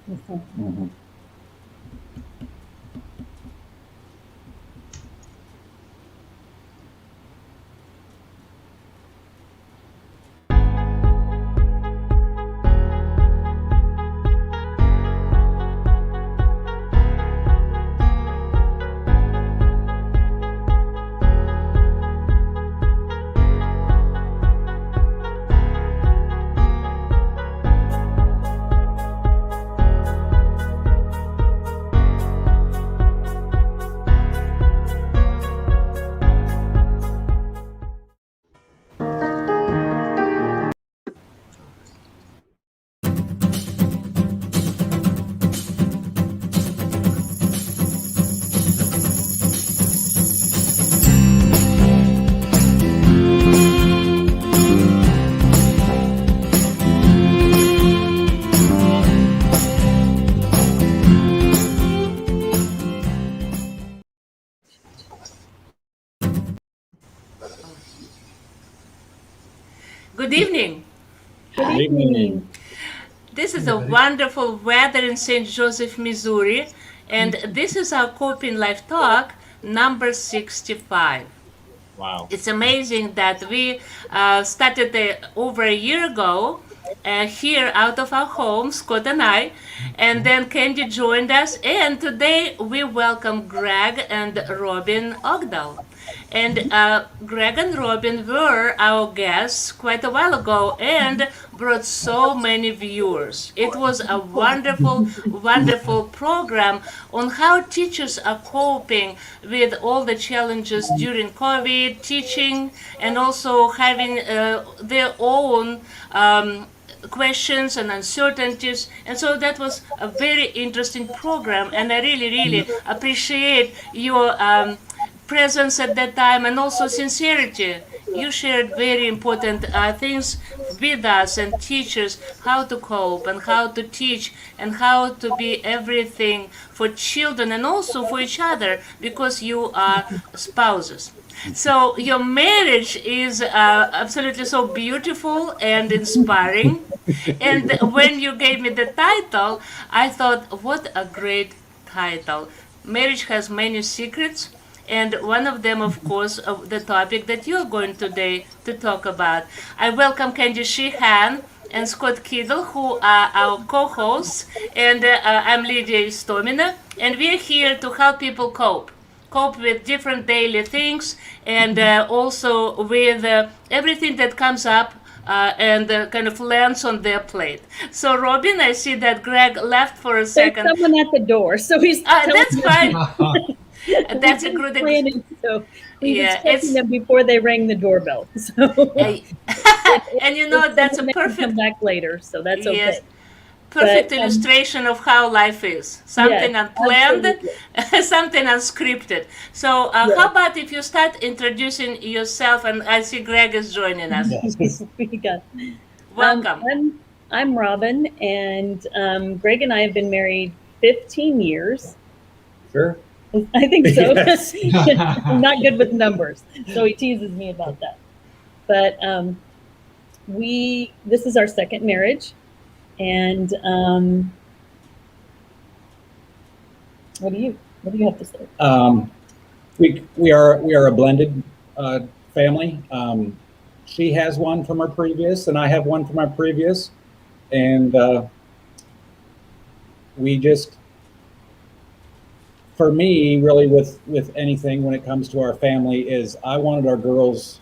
Mhm. Good evening. Good Good evening. evening. This is Hey, a buddy. wonderful weather in St. Joseph, Missouri, and this is our Coping Life Talk number 65. Wow. It's amazing that we started over a year ago here out of our home, Scott and I, and then Candy joined us. And today we welcome Greg and Robyn Ogdahl. And Greg and Robyn were our guests quite a while ago and brought so many viewers. It was a wonderful, wonderful program on how teachers are coping with all the challenges during COVID, teaching, and also having their own questions and uncertainties. And so that was a very interesting program, and I really, really appreciate your presence at that time and also sincerity. You shared very important things with us and teachers how to cope and how to teach and how to be everything for children and also for each other because you are spouses. So your marriage is absolutely so beautiful and inspiring. And when you gave me the title, I thought, what a great title. Marriage has many secrets, and one of them, of course, of the topic that you're going today to talk about. I welcome Candy Sheehan and Scott Kiddle, who are our co-hosts, and I'm Lydia Stomina, and we're here to help people cope with different daily things and also with everything that comes up and kind of lands on their plate. So, Robyn, I see that Greg left for a There's second. someone at the door, so he's telling That's fine. them That's we've a been good. planning. So he's Yeah, expecting them before they rang the doorbell. So I, and it's that's a someone that can come perfect. back later, so that's Yes, okay. But perfect illustration of how life is. yes, Something unplanned, absolutely. something unscripted. So, Yes. how about if you start introducing yourself? And I see Greg is joining us. Yes. We got. Um, Welcome. I'm I'm Robin, and Greg and I have been married 15 years. Sure. I think so. Yes. I'm not good with numbers, so he teases me about that. But we this is our second marriage, and what do you have to say? We are a blended family. She has one from her previous, and I have one from our previous, and we just, for me, really, with anything when it comes to our family, is I wanted our girls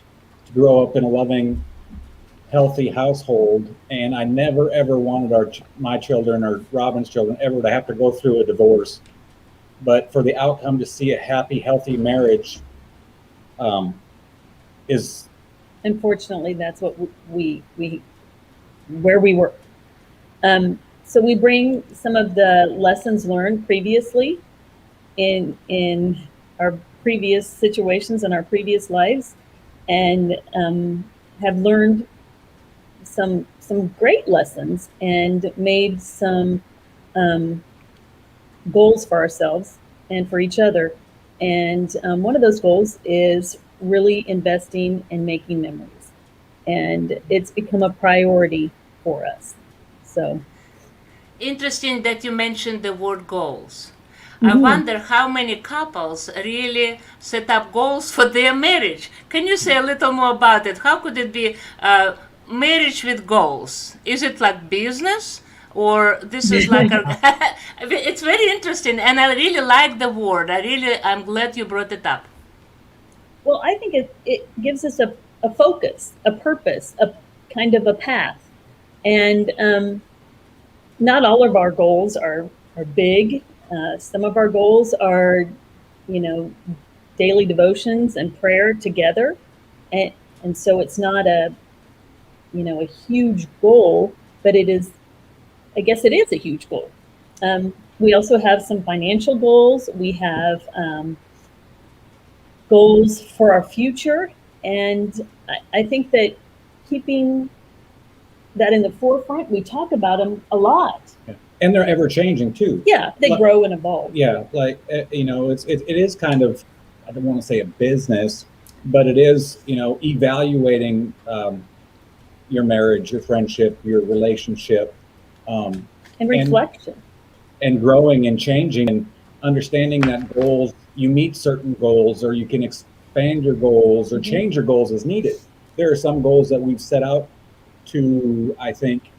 to grow up in a loving, healthy household, and I never ever wanted my children or Robin's children ever to have to go through a divorce. But for the outcome to see a happy, healthy marriage um, is Unfortunately, that's what we where we were. So we bring some of the lessons learned previously in our previous situations in our previous lives, and have learned some great lessons and made some um, goals for ourselves and for each other. And one of those goals is really investing and making memories, and it's become a priority for us. So interesting that you mentioned the word goals. I Mhm. wonder how many couples really set up goals for their marriage. Can you say a little more about it? How could it be marriage with goals? Is it like business? Or this is like a it's very interesting, and I really like the word. I'm glad you brought it up. Well, I think it gives us a focus, a purpose, a kind of a path. And not all of our goals are big. Some of our goals are, you know, daily devotions and prayer together. And, and so it's not a huge goal, but it is, I guess it is a huge goal. We also have some financial goals. We have goals for our future. And I think that keeping that in the forefront, we talk about them a lot. Yeah. And they're ever changing too. Yeah, they Like- grow and evolve. Yeah, like it is kind of, I don't want to say a business, but it is evaluating your marriage, your friendship, your relationship, um, And reflection. and growing and changing and understanding that goals, you meet certain goals, or you can expand your goals or change your goals as needed. There are some goals that we've set out to, I think,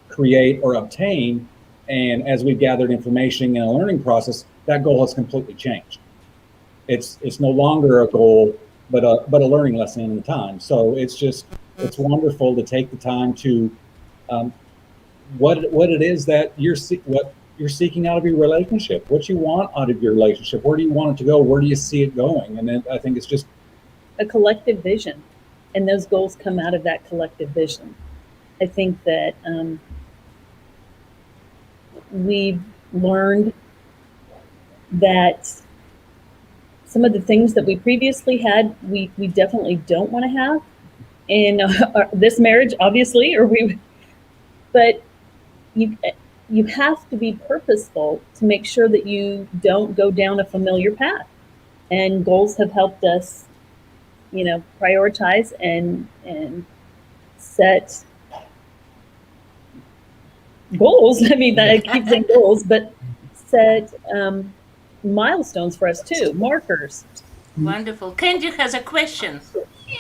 create or obtain, and as we've gathered information in a learning process, that goal has completely changed. It's no longer a goal, but a learning lesson in the time. So it's wonderful to take the time to what it is that what you're seeking out of your relationship, what you want out of your relationship, where do you want it to go, where do you see it going, and then I think it's just A collective vision, and those goals come out of that collective vision. I think that we've learned that some of the things that we previously had, we definitely don't want to have in this marriage, obviously, but you have to be purposeful to make sure that you don't go down a familiar path. And goals have helped us, prioritize and set goals. I mean, I keep saying goals, but set milestones for us too, markers. Wonderful. Candy has a question.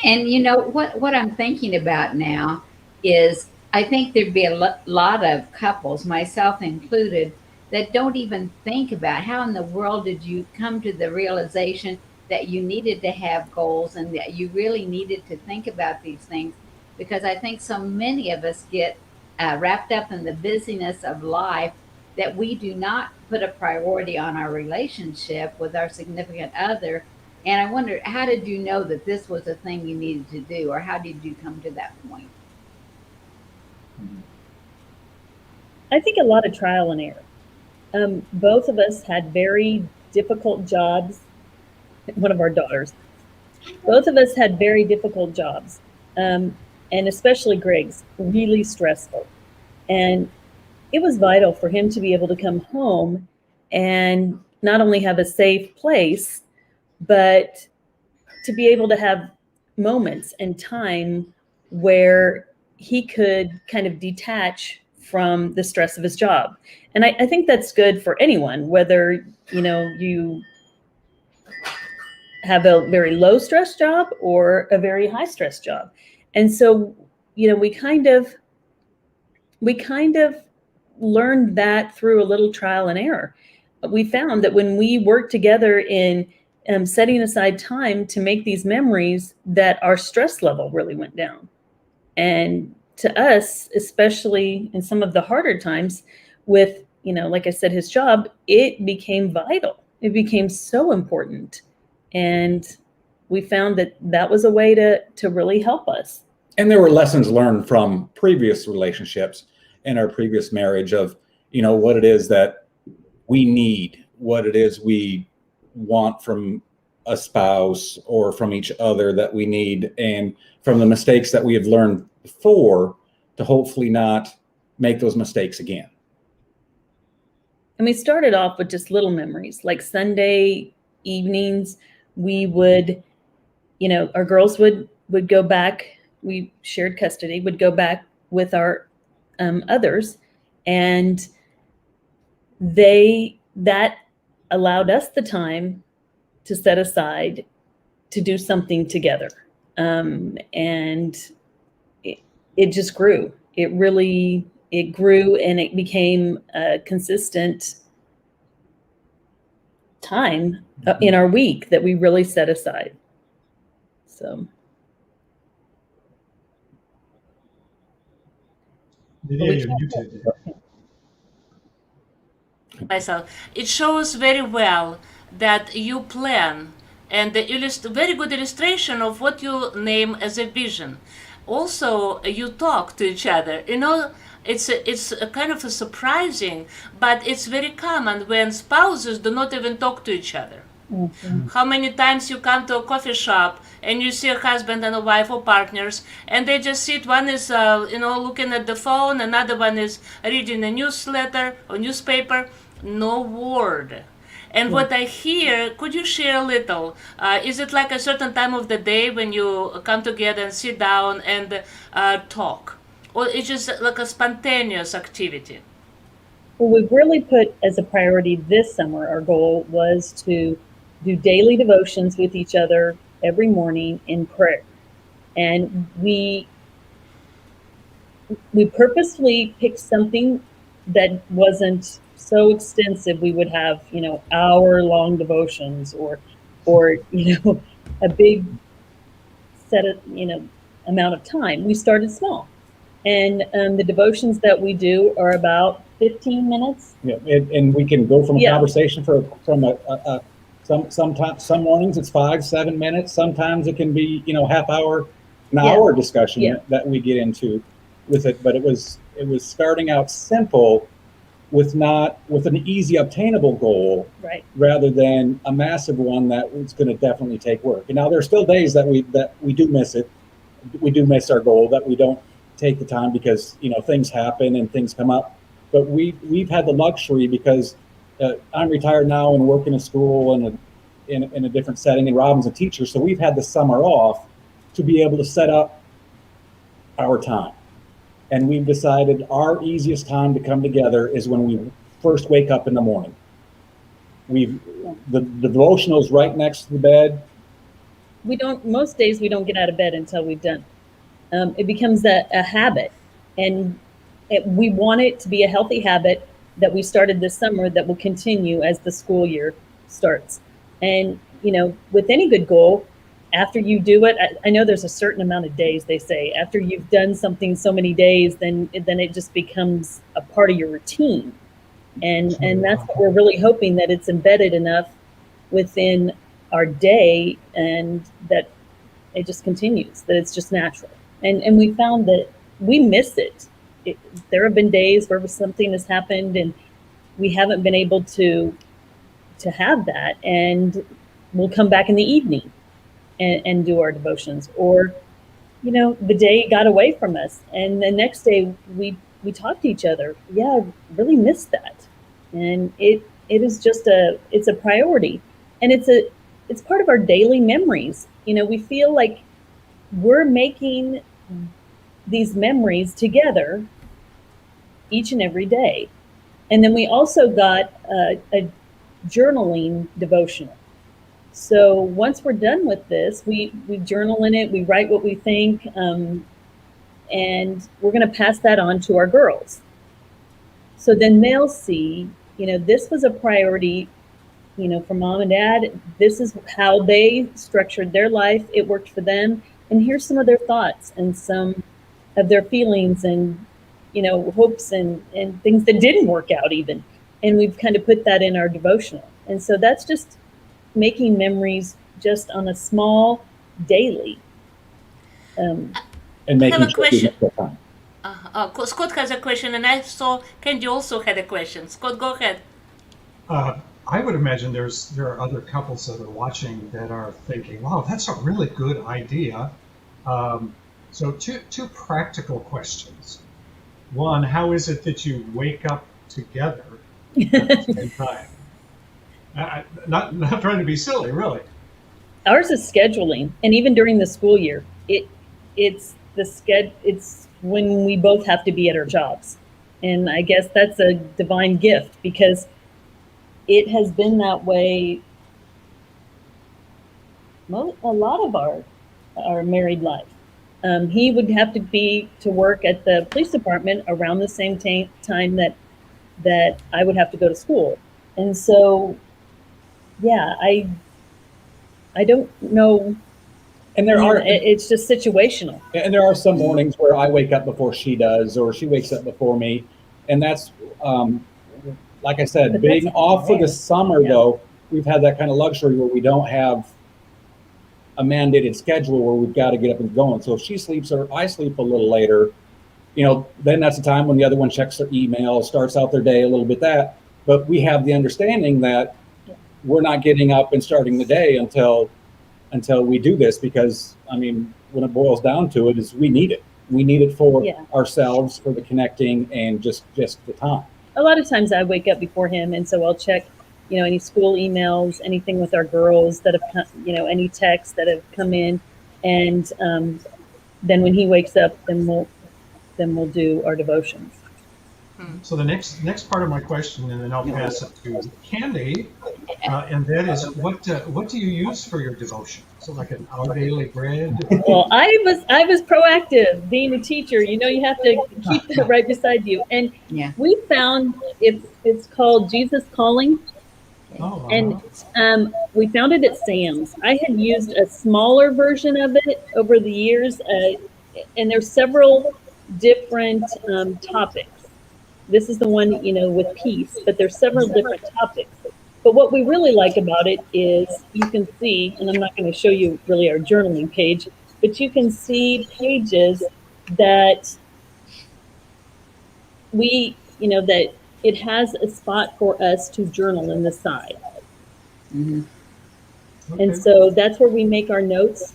And what I'm thinking about now is I think there'd be a lot of couples, myself included, that don't even think about how in the world did you come to the realization that you needed to have goals and that you really needed to think about these things. Because I think so many of us get wrapped up in the busyness of life that we do not put a priority on our relationship with our significant other. And I wonder, how did you know that this was a thing you needed to do, or how did you come to that point? I think a lot of trial and error. Both of us had very difficult jobs. One of our daughters. Both of us had very difficult jobs, and especially Greg's, really stressful. And it was vital for him to be able to come home and not only have a safe place, but to be able to have moments and time where he could kind of detach from the stress of his job. And I think that's good for anyone, whether you have a very low stress job or a very high stress job. And so, we kind of learned that through a little trial and error. We found that when we worked together in setting aside time to make these memories, that our stress level really went down. And to us, especially in some of the harder times with, like I said, his job, it became vital. It became so important. And we found that was a way to really help us. And there were lessons learned from previous relationships and our previous marriage of, what it is that we need, what it is we want from a spouse or from each other that we need, and from the mistakes that we have learned before to hopefully not make those mistakes again. And we started off with just little memories, like Sunday evenings, we would, our girls would go back. We shared custody, would go back with our others, And that allowed us the time to set aside to do something together. And it just grew. It grew, and it became a consistent time in our week that we really set aside. So. Lydia, you're muted. Myself, it shows very well that you plan, and the very good illustration of what you name as a vision. Also, you talk to each other. It's a kind of a surprising, but it's very common when spouses do not even talk to each other. Mm-hmm. How many times you come to a coffee shop and you see a husband and a wife or partners, and they just sit, one is looking at the phone, another one is reading a newsletter or newspaper, no word. And what I hear, could you share a little? Is it like a certain time of the day when you come together and sit down and talk? Or it's just like a spontaneous activity? Well, we've really put as a priority this summer, our goal was to do daily devotions with each other every morning in prayer. And we purposefully picked something that wasn't so extensive. We would have, hour-long devotions or a big set of, amount of time. We started small. And the devotions that we do are about 15 minutes. Yeah, and we can go from a conversation some mornings it's 5-7 minutes. Sometimes it can be half hour, an hour discussion that we get into with it. But it was starting out simple with an easy obtainable goal, right, rather than a massive one that was going to definitely take work. And now there are still days that we do miss it. We do miss our goal, that we don't take the time because things happen and things come up. But we've had the luxury, because I'm retired now and work in a school and in a different setting, and Robyn's a teacher, so we've had the summer off to be able to set up our time. And we've decided our easiest time to come together is when we first wake up in the morning. The devotional's right next to the bed. Most days we don't get out of bed until we've done. It becomes a habit, and we want it to be a healthy habit that we started this summer that will continue as the school year starts. And, with any good goal, after you do it, I know there's a certain amount of days, they say, after you've done something so many days, then it just becomes a part of your routine. And that's what we're really hoping, that it's embedded enough within our day and that it just continues, that it's just natural. And we found that we miss it. There have been days where something has happened and we haven't been able to have that, and we'll come back in the evening and do our devotions, or the day got away from us, and the next day we talk to each other. I really missed that, and it is just it's a priority, and it's part of our daily memories. We feel like we're making these memories together each and every day. And then we also got a journaling devotional. So once we're done with this, we journal in it, we write what we think, and we're going to pass that on to our girls. So then they'll see, this was a priority, for mom and dad. This is how they structured their life. It worked for them. And here's some of their thoughts and some of their feelings and, hopes and things that didn't work out even. And we've kind of put that in our devotional. And so that's just making memories just on a small daily. And making sure we make that time. Scott has a question, and I saw Candy also had a question. Scott, go ahead. I would imagine there are other couples that are watching that are thinking, wow, that's a really good idea. So two practical questions. One, how is it that you wake up together at the same time? Not trying to be silly, really. Ours is scheduling, and even during the school year, it's when we both have to be at our jobs. And I guess that's a divine gift because it has been that way a lot of our married life. He would have to be to work at the police department around the same time that I would have to go to school. And so, yeah, I don't know. And there are, it's just situational. and there are some mornings where I wake up before she does, or she wakes up before me. And that's, like I said, But being that's off for the rare. summer, Yeah. though, we've had that kind of luxury where we don't have a mandated schedule where we've got to get up and go. And so if she sleeps or I sleep a little later, then that's the time when the other one checks their email, starts out their day a little bit but we have the understanding that we're not getting up and starting the day until we do this, because when it boils down to it, is we need it. We need it for ourselves, for the connecting, and just the time. A lot of times I wake up before him, and so I'll check, any school emails, anything with our girls that have come, any texts that have come in, and then when he wakes up, then we'll do our devotions. So the next part of my question, and then I'll pass it to Candy, and that is, what do you use for your devotion? So like an Our Daily Bread? Well, I was proactive. Being a teacher, you have to keep that right beside you. And we found it's called Jesus Calling. Oh, and we found it at Sam's. I had used a smaller version of it over the years, and there's several different topics. This is the one, with peace, but there's several different topics. But what we really like about it is you can see, and I'm not going to show you really our journaling page, but you can see pages that that it has a spot for us to journal in the side. Mm-hmm. okay. And so that's where we make our notes,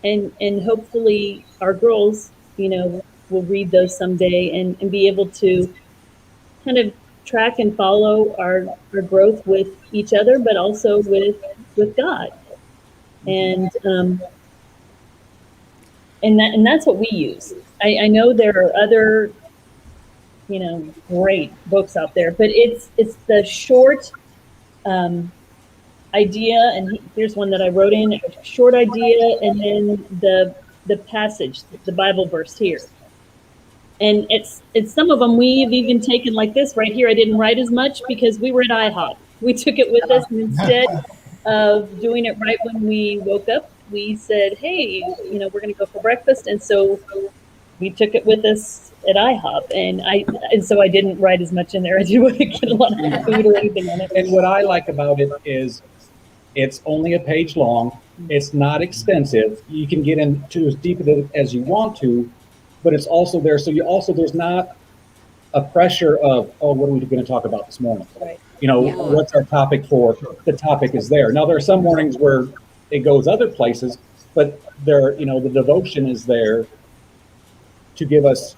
and hopefully our girls, will read those someday and be able to kind of track and follow our growth with each other, but also with God. And that's what we use. I know there are other, great books out there, but it's the short idea, and here's one that I wrote in, a short idea, and then the passage, the Bible verse here. And it's some of them we've even taken like this right here. I didn't write as much because we were at IHOP. We took it with us, and instead of doing it right when we woke up, we said, hey, we're going to go for breakfast. And so we took it with us at IHOP. And so I didn't write as much in there as you would get a lot of food or anything on it. And what I like about it is it's only a page long. It's not extensive. You can get into as deep as you want to, but it's also there. So there's not a pressure of, what are we going to talk about this morning? Right. What's our topic for? The topic is there. Now, there are some mornings where it goes other places, but the devotion is there to give us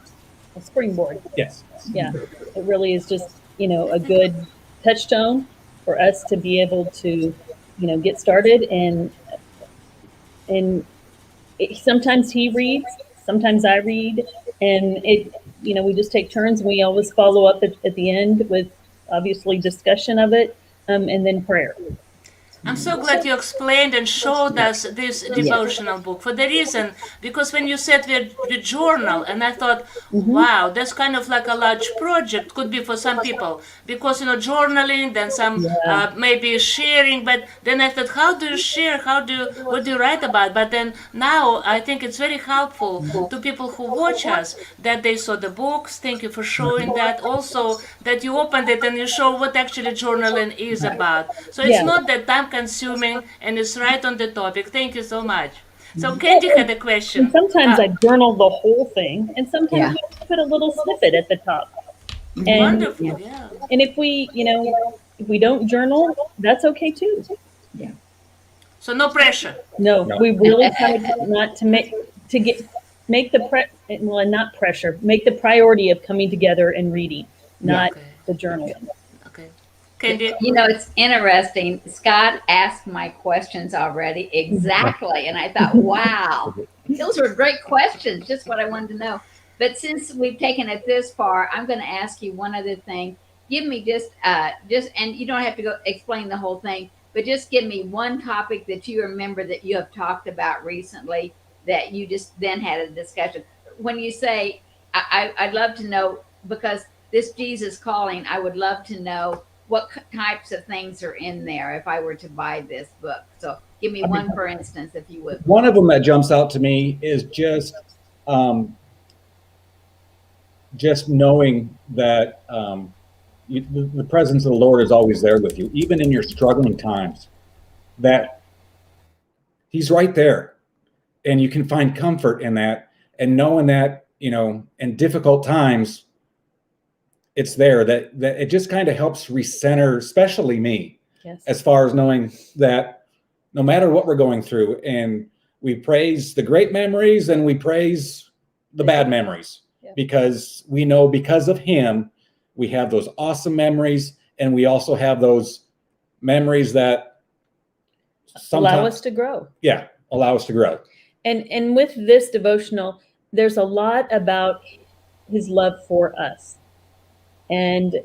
A springboard. yes. Yeah. It really is just, a good touchstone for us to be able to, get started. And sometimes he reads, sometimes I read, and we just take turns. We always follow up at the end with obviously discussion of it, and then prayer. I'm so glad you explained and showed us this devotional book for the reason, because when you said we journal, and I thought, wow, that's kind of like a large project, could be for some people, because, journaling, then some maybe sharing, but then I thought, how do you share? What do you write about? But then now I think it's very helpful to people who watch us that they saw the books. Thank you for showing that. Also, that you opened it and you show what actually journaling is about. So it's not that time consuming, and it's right on the topic. Thank you so much. So Candy had a question. And sometimes I journal the whole thing, and sometimes we put a little snippet at the top. And, Wonderful, yeah. And if we, if we don't journal, that's okay too. Yeah. So no pressure. No, we really try not to make the priority of coming together and reading, not the journaling. Okay. Candy? It's interesting. Scott asked my questions already exactly. And I thought, wow, those were great questions. Just what I wanted to know. But since we've taken it this far, I'm going to ask you one other thing. Give me just, and you don't have to go explain the whole thing, but just give me one topic that you remember that you have talked about recently that you just then had a discussion. When you say, I'd love to know, because this Jesus calling, I would love to know what types of things are in there if I were to buy this book. So give me one, for instance, if you would. One of them that jumps out to me is just knowing that the presence of the Lord is always there with you, even in your struggling times, that he's right there and you can find comfort in that, and knowing that, in difficult times, it's there, that it just kind of helps recenter, especially me, Yes. as far as knowing that no matter what we're going through, and we praise the great memories and we praise the bad memories, because we know because of him, we have those awesome memories, and we also have those memories that Allow us to grow. Yeah, allow us to grow. And with this devotional, there's a lot about his love for us. And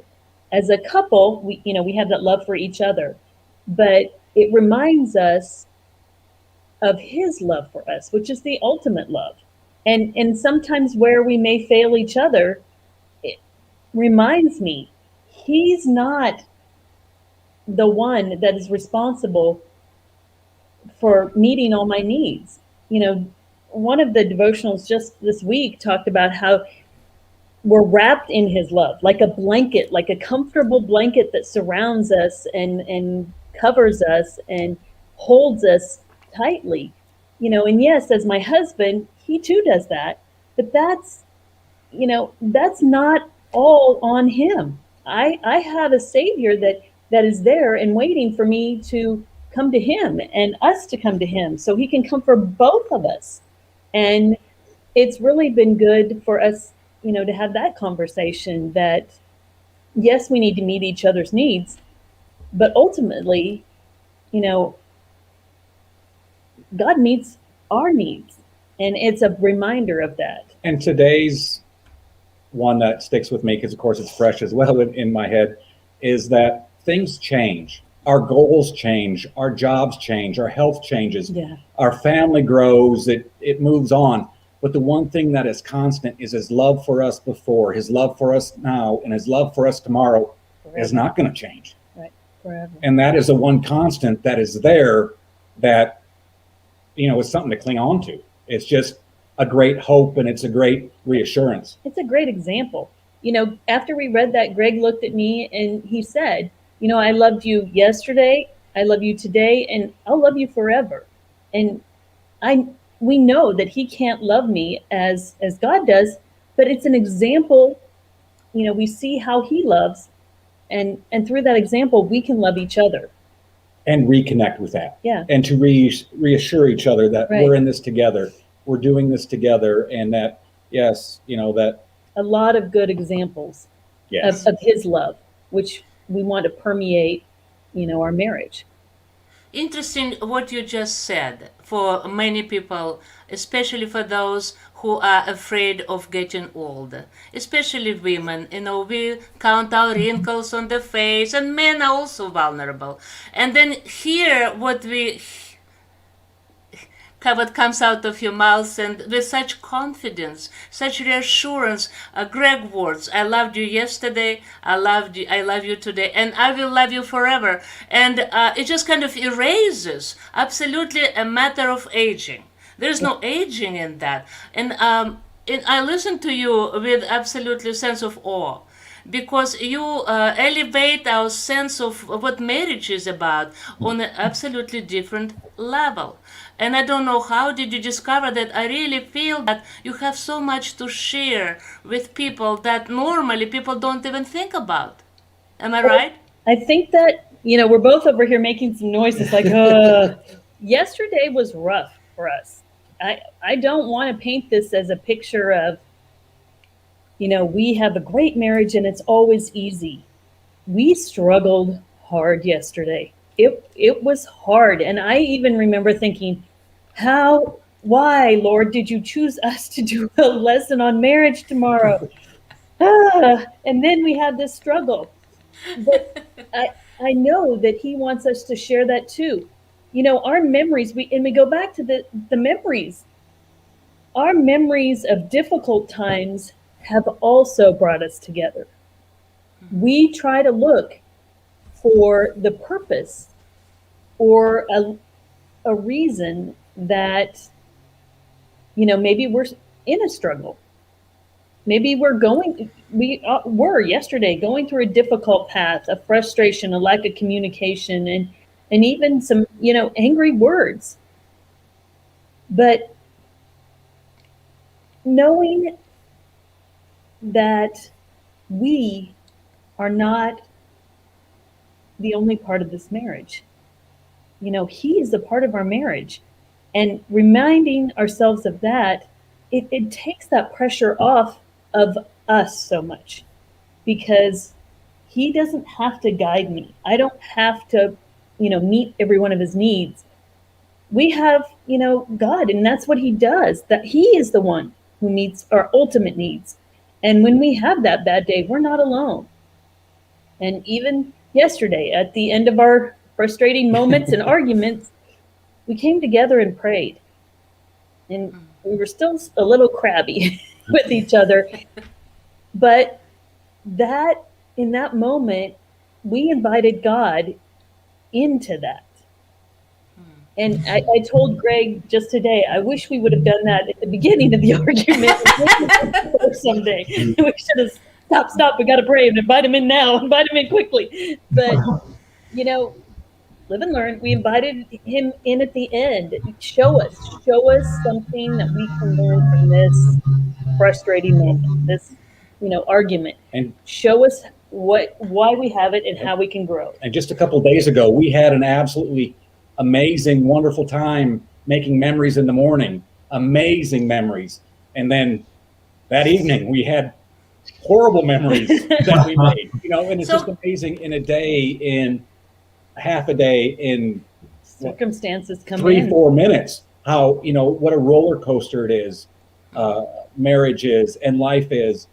as a couple, we have that love for each other, but it reminds of his love for us, which is the ultimate love. And sometimes where we may fail each other, it reminds me he's not the one that is responsible for meeting all my needs. One of the devotionals just this week talked about how we're wrapped in his love, like a blanket, like a comfortable blanket that surrounds us and covers us and holds us tightly. And yes, as my husband, he too does that, but that's not all on him. I have a Savior that is there and waiting for me to come to him and us to come to him so he can comfort both of us. And it's really been good for us, to have that conversation that, yes, we need to meet each other's needs, but ultimately, God meets our needs. And it's a reminder of that. And today's one that sticks with me, because of course it's fresh as well in my head, is that things change. Our goals change, our jobs change, our health changes, our family grows, it moves on. But the one thing that is constant is his love for us before, his love for us now, and his love for us tomorrow is not going to change. Right, forever. And that is the one constant that is there that, is something to cling on to. It's just a great hope, and it's a great reassurance. It's a great example. After we read that, Greg looked at me and he said, I loved you yesterday, I love you today, and I'll love you forever. And we know that he can't love me as God does, but it's an example. We see how he loves, and through that example, we can love each other. And reconnect with that. Yeah. And to reassure each other that Right. we're in this together, we're doing this together, and that, yes, that. A lot of good examples Yes. of his love, which we want to permeate, our marriage. Interesting what you just said. For many people, especially for those who are afraid of getting old, especially women, we count our wrinkles on the face, and men are also vulnerable. And then hear what comes out of your mouth, and with such confidence, such reassurance, Greg words, I loved you yesterday, I love you today, and I will love you forever. And it just kind of erases absolutely a matter of aging. There's no aging in that. And I listen to you with absolutely sense of awe, because you elevate our sense of what marriage is about on an absolutely different level. And I don't know, how did you discover that? I really feel that you have so much to share with people that normally people don't even think about. Am I right? I think that, we're both over here making some noises like, yesterday was rough for us. I don't want to paint this as a picture of, we have a great marriage and it's always easy. We struggled hard yesterday. It was hard. And I even remember thinking, how why, Lord, did you choose us to do a lesson on marriage tomorrow? And then we have this struggle. But I know that he wants us to share that too. You know, our memories, we go back to the memories. Our memories of difficult times have also brought us together. We try to look for the purpose or a reason that, you know, maybe we're in a struggle. Maybe we were yesterday going through a difficult path, a frustration, a lack of communication, and even some, you know, angry words. But knowing that we are not the only part of this marriage. You know, he is a part of our marriage. And reminding ourselves of that, it takes that pressure off of us so much, because he doesn't have to guide me. I don't have to, you know, meet every one of his needs. We have, you know, God, and that's what he does. That he is the one who meets our ultimate needs. And when we have that bad day, we're not alone. And even yesterday, at the end of our frustrating moments and arguments, we came together and prayed. And we were still a little crabby with each other. But that, in that moment, we invited God into that. And I told Greg just today, I wish we would have done that at the beginning of the argument someday. We should have stop, we got to pray and invite him in now, invite him in quickly. But, you know, live and learn. We invited him in at the end. Show us something that we can learn from this frustrating moment, this, you know, argument. And show us why we have it and how we can grow. And just a couple of days ago, we had an absolutely amazing, wonderful time making memories in the morning, amazing memories. And then that evening we had horrible memories that we made, you know, and it's just amazing in a day, in half a day, in circumstances come 3-4 minutes, how, you know, what a roller coaster it is, marriage is and life is.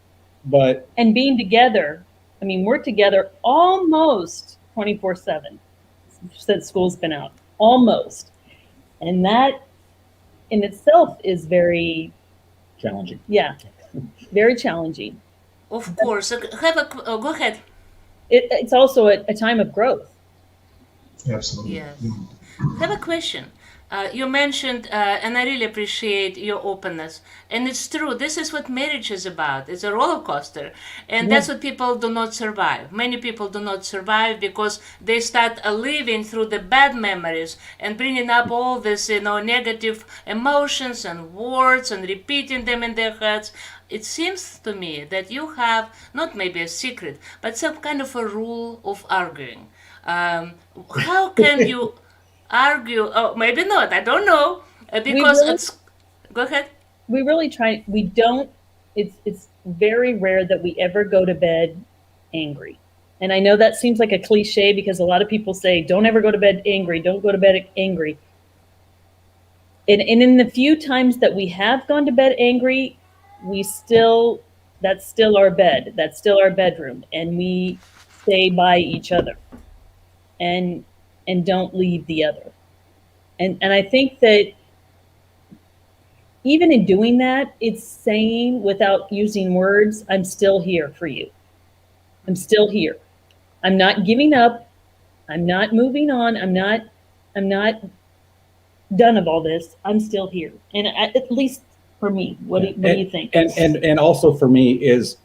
But and being together, I mean, we're together almost 24/7 since school's been out, almost. And that in itself is very challenging. Yeah, very challenging. Of course. Go ahead. It's also a time of growth. Absolutely. Yes. I have a question. You mentioned, and I really appreciate your openness. And it's true, this is what marriage is about. It's a roller coaster. And that's what people do not survive. Many people do not survive because they start living through the bad memories and bringing up all this, you know, negative emotions and words and repeating them in their heads. It seems to me that you have, not maybe a secret, but some kind of a rule of arguing. How can you argue? Oh, maybe not. I don't know. Because it's. Go ahead. We really try. We don't. It's very rare that we ever go to bed angry. And I know that seems like a cliche because a lot of people say, "Don't ever go to bed angry. Don't go to bed angry." And in the few times that we have gone to bed angry, that's still our bed. That's still our bedroom, and we stay by each other. And don't leave the other. And I think that even in doing that, it's saying without using words, I'm still here for you. I'm still here. I'm not giving up. I'm not moving on. I'm not done of all this. I'm still here. And at least for me, what do you think? And also for me is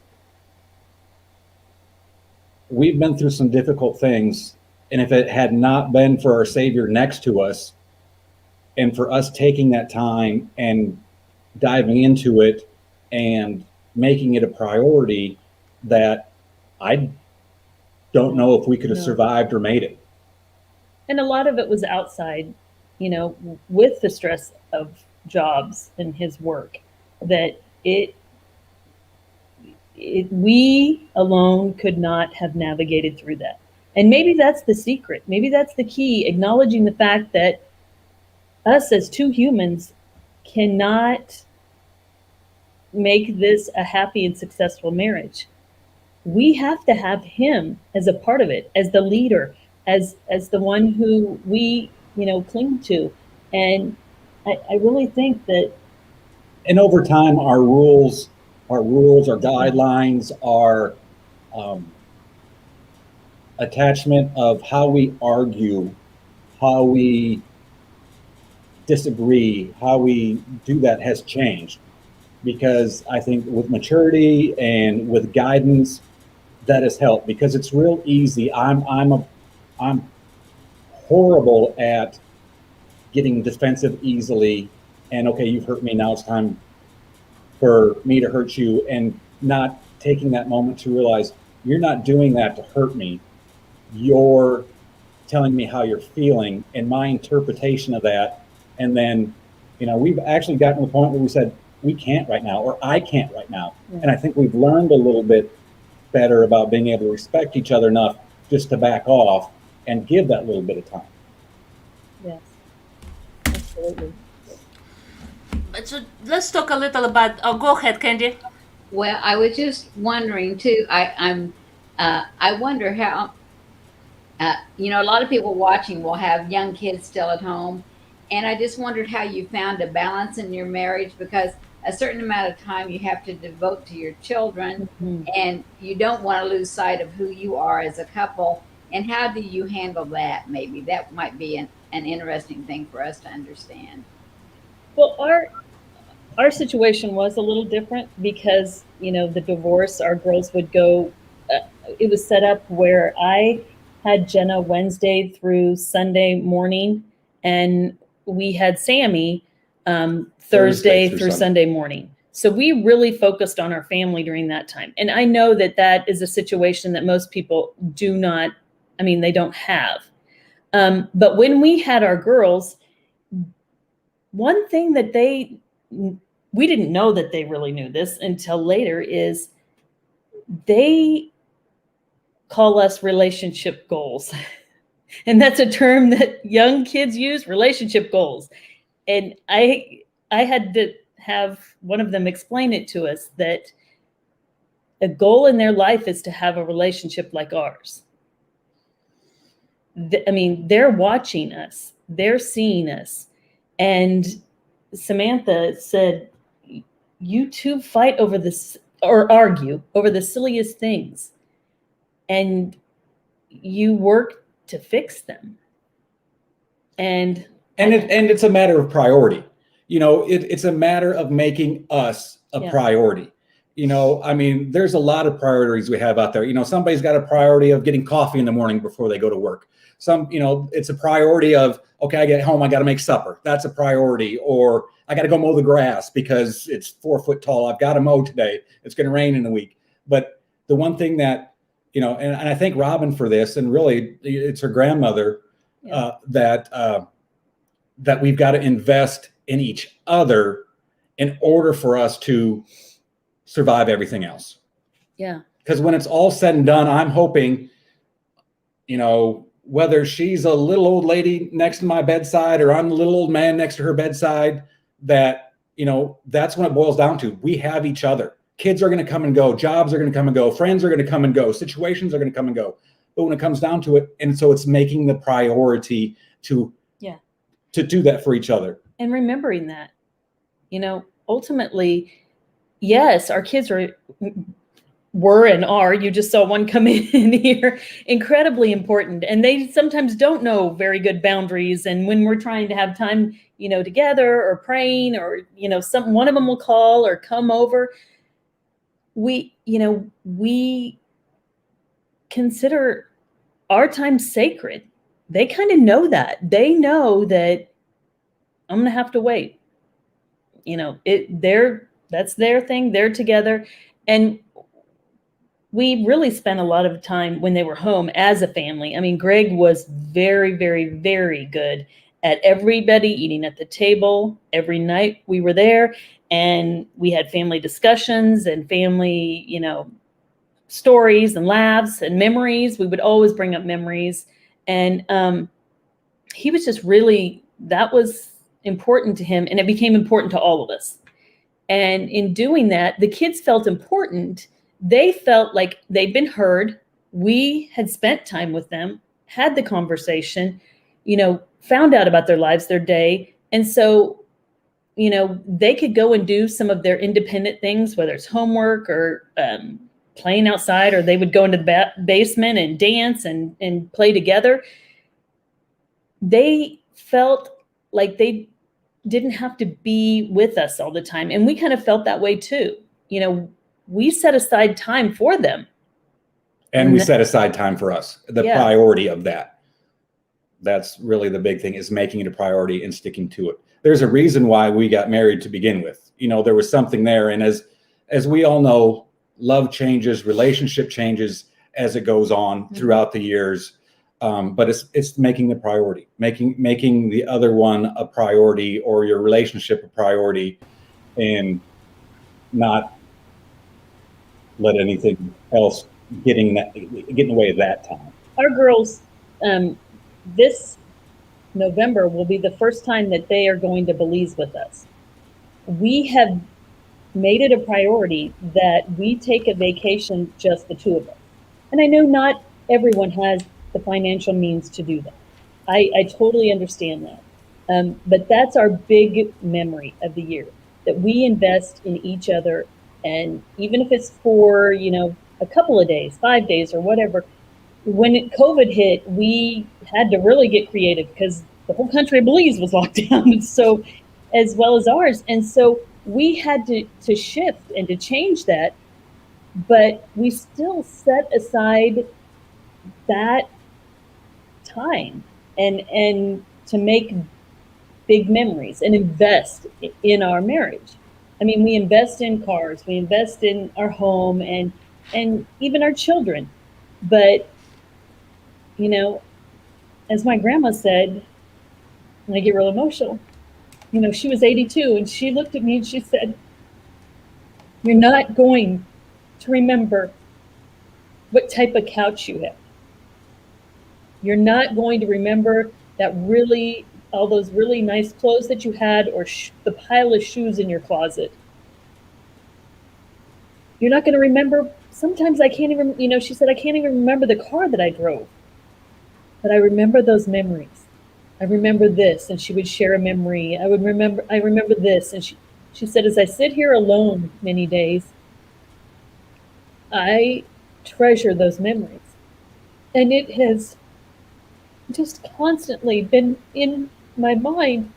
we've been through some difficult things. And if it had not been for our Savior next to us, and for us taking that time and diving into it and making it a priority, that I don't know if we could have survived or made it. And a lot of it was outside, you know, with the stress of jobs and his work, that we alone could not have navigated through that. And maybe that's the secret. Maybe that's the key, acknowledging the fact that us as two humans cannot make this a happy and successful marriage. We have to have him as a part of it, as the leader, as the one who we, cling to. And I really think that, And over time, our rules, our guidelines, our attachment of how we argue, how we disagree, how we do that has changed. Because I think with maturity and with guidance, that has helped. Because it's real easy. I'm horrible at getting defensive easily. And okay, you've hurt me. Now it's time for me to hurt you, and not taking that moment to realize you're not doing that to hurt me. You're telling me how you're feeling and my interpretation of that. And then, we've actually gotten to the point where we said, we can't right now, or I can't right now. Yeah. And I think we've learned a little bit better about being able to respect each other enough just to back off and give that little bit of time. yes, absolutely. So let's talk a little about. Oh, go ahead, Candy. Well, I was just wondering too. I wonder how. A lot of people watching will have young kids still at home, and I just wondered how you found a balance in your marriage, because a certain amount of time you have to devote to your children, Mhm. and you don't want to lose sight of who you are as a couple. And how do you handle that? Maybe that might be an interesting thing for us to understand. Well, our situation was a little different because, the divorce, our girls would go, it was set up where I had Jenna Wednesday through Sunday morning, and we had Sammy Thursday through Sunday morning. So we really focused on our family during that time. And I know that that is a situation that most people they don't have. But when we had our girls, one thing that we didn't know that they really knew this until later, is they call us relationship goals. And that's a term that young kids use, relationship goals. And I had to have one of them explain it to us, that a goal in their life is to have a relationship like ours. They're watching us, they're seeing us. And Samantha said, you two fight over this, or argue over the silliest things, and you work to fix them. And it's a matter of priority. It's a matter of making us a priority. There's a lot of priorities we have out there. Somebody's got a priority of getting coffee in the morning before they go to work. It's a priority of, okay, I get home, I got to make supper. That's a priority. Or I got to go mow the grass because it's 4 foot tall. I've got to mow today. It's going to rain in a week. But the one thing that, and I thank Robyn for this, and really it's her grandmother, that we've got to invest in each other in order for us to survive everything else. Yeah. Because when it's all said and done, I'm hoping, whether she's a little old lady next to my bedside or I'm a little old man next to her bedside, that, that's when it boils down to. We have each other. Kids are going to come and go. Jobs are going to come and go. Friends are going to come and go. Situations are going to come and go. But when it comes down to it, and so it's making the priority to do that for each other. And remembering that, ultimately, yes, our kids were and are, you just saw one come in here, incredibly important. And they sometimes don't know very good boundaries. And when we're trying to have time, together, or praying, or, one of them will call or come over, we consider our time sacred. They kind of know that. They know that I'm going to have to wait. That's their thing. They're together. And we really spent a lot of time when they were home as a family. Greg was very, very, very good at everybody eating at the table. Every night we were there, and we had family discussions and family, stories and laughs and memories. We would always bring up memories. And he was just really, that was important to him, and it became important to all of us. And in doing that, the kids felt important. They felt like they'd been heard. We had spent time with them, had the conversation, found out about their lives, their day. And so, they could go and do some of their independent things, whether it's homework or playing outside, or they would go into the basement and dance and play together. They felt like they didn't have to be with us all the time. And we kind of felt that way too. We set aside time for them. And we set aside time for us. The Yeah. priority of that. That's really the big thing, is making it a priority and sticking to it. There's a reason why we got married to begin with. There was something there. And as we all know, love changes, relationship changes as it goes on throughout the years. But it's making the priority, making the other one a priority, or your relationship a priority, and not let anything else get in the way of that time. Our girls, this November will be the first time that they are going to Belize with us. We have made it a priority that we take a vacation, just the two of us. And I know not everyone has the financial means to do that. I totally understand that. But that's our big memory of the year, that we invest in each other. And even if it's for, a couple of days, 5 days or whatever, when COVID hit, we had to really get creative because the whole country of Belize was locked down, so as well as ours. And so we had to shift and to change that, but we still set aside that time and to make big memories and invest in our marriage. I mean, we invest in cars, we invest in our home and even our children. But, as my grandma said, and I get real emotional, she was 82 and she looked at me and she said, "You're not going to remember what type of couch you have. You're not going to remember all those really nice clothes that you had, or the pile of shoes in your closet. You're not going to remember, sometimes I can't even, she said, I can't even remember the car that I drove, but I remember those memories. I remember this." And she would share a memory. I remember this. And she said, as I sit here alone many days, I treasure those memories. And it has just constantly been in my mind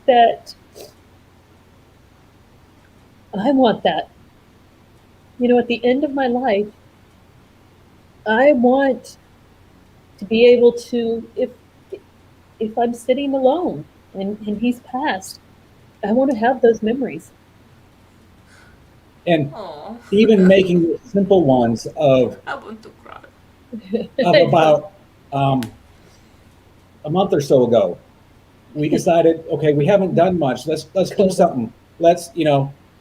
that I want that. At the end of my life, I want to be able to, if I'm sitting alone and he's passed, I want to have those memories. And Oh, even making the simple ones of I want to cry. about a month or so ago, we decided, okay, we haven't done much. Let's do something.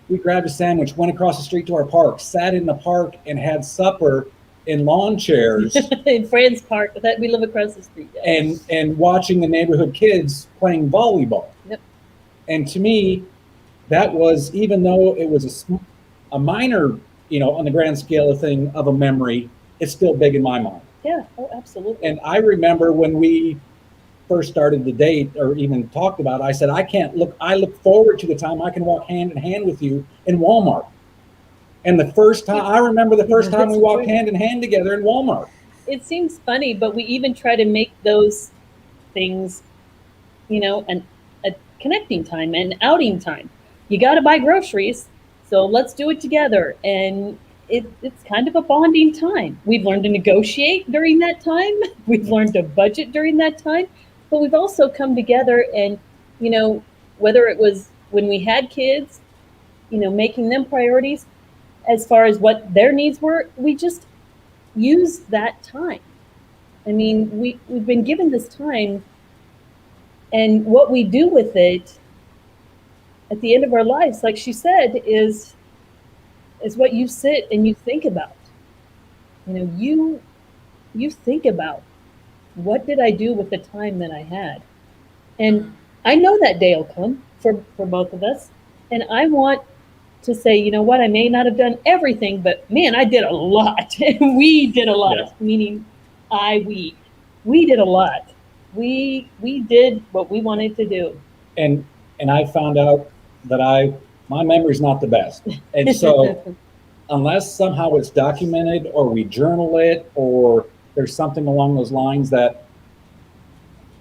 We grabbed a sandwich, went across the street to our park, sat in the park and had supper in lawn chairs In Friends Park, that we live across the street. and watching the neighborhood kids playing volleyball. Yep. And to me, that was, even though it was a minor, on the grand scale of a memory, it's still big in my mind. Yeah, oh, absolutely. And I remember when we first started the date, or even talked about it, I said, I look forward to the time I can walk hand in hand with you in Walmart. And I remember the first time we walked hand in hand together in Walmart. It seems funny, but we even try to make those things, a connecting time and outing time. You got to buy groceries, so let's do it together. And it's kind of a bonding time. We've learned to negotiate during that time. We've learned to budget during that time. But we've also come together and, whether it was when we had kids, making them priorities as far as what their needs were, we just used that time. I mean, we've been given this time, and what we do with it at the end of our lives, like she said, is what you sit and you think about. You think about, what did I do with the time that I had? And I know that day will come for both of us. And I want to say, you know what, I may not have done everything, but man, I did a lot. We did a lot, Yeah. meaning we did a lot. We did what we wanted to do. And I found out that my memory's not the best. And so unless somehow it's documented or we journal it or there's something along those lines that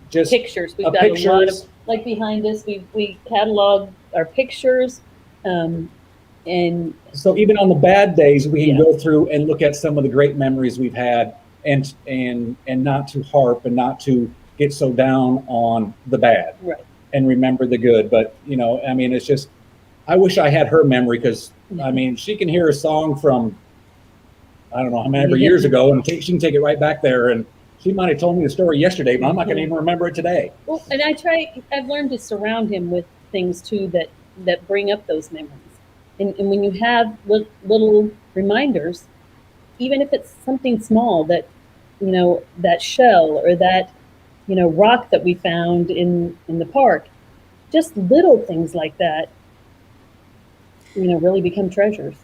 just Pictures. We've got a lot of, pictures. like behind us, we catalog our pictures. And So even on the bad days, we can Yeah. go through and look at some of the great memories we've had and not to harp and not to get so down on the bad right. and remember the good. But, you know, I mean, it's just, I wish I had her memory because, I mean, she can hear a song from, I don't know how many years ago and she can take it right back there. And she might have told me the story yesterday, but I'm not going to even remember it today. Well, and I've learned to surround him with things too that bring up those memories. And when you have little reminders, even if it's something small, that, you know, that shell or that, you know, rock that we found in the park, just little things like that, you know, really become treasures.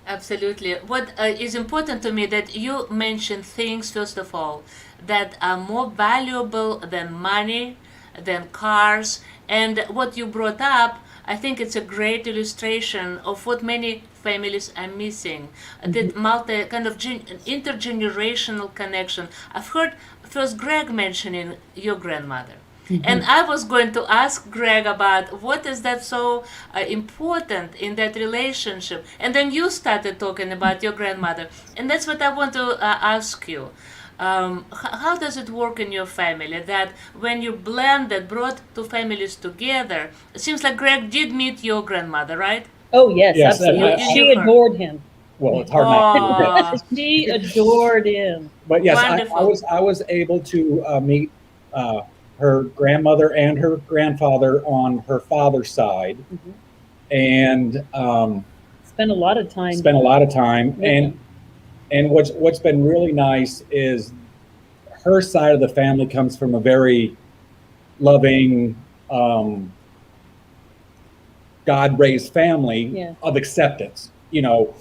Absolutely. What is important to me that you mentioned things, first of all, that are more valuable than money, than cars. And what you brought up, I think it's a great illustration of what many families are missing. That multi kind of intergenerational connection. I've heard first Greg mentioning your grandmother. And I was going to ask Greg about what is that so important in that relationship. And then you started talking about your grandmother. And that's what I want to ask you. How does it work in your family that when you brought two families together, it seems like Greg did meet your grandmother, right? Oh yes, Yes, and absolutely. I- She You- adored him. Well, it's hard not to. Aw. She adored him. But yes, Wonderful. I was able to meet her grandmother and her grandfather on her father's side, and Spent a lot of time. spent a lot of time. Yeah. And what's been really nice is her side of the family comes from a very loving, God-raised family Yeah. of acceptance. You know,